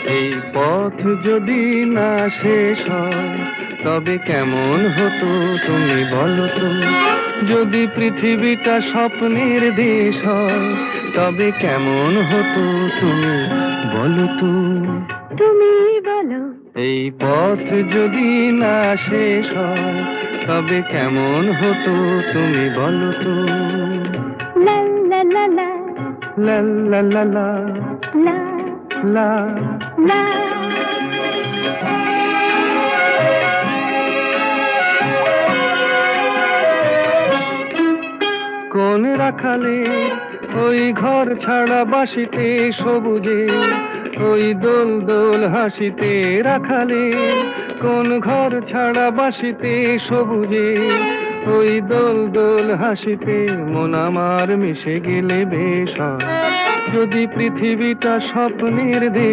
এই পথ যদি না শেষ হয় তবে কেমন হতো তুমি বলো তো। যদি পৃথিবীটা স্বপ্নের দেশ হয় তবে কেমন হতো তুমি বলো তো। তুমি বলো। এই পথ যদি না শেষ হয় তবে কেমন হতো তুমি বলো তো। লা লা লা লা লা লা লা লা লা লা। লা। কোন রাখালে ওই ঘর ছাড়া বাসিতে সবুজে, ওই দোল দোল হাসিতে রাখালে। কোন ঘর ছাড়া বাসিতে সবুজে, ওই দোল দোল হাসিতে মন আমার মিশে গেলে বেশ হয়। যদি পৃথিবীটা স্বপ্নের দেশ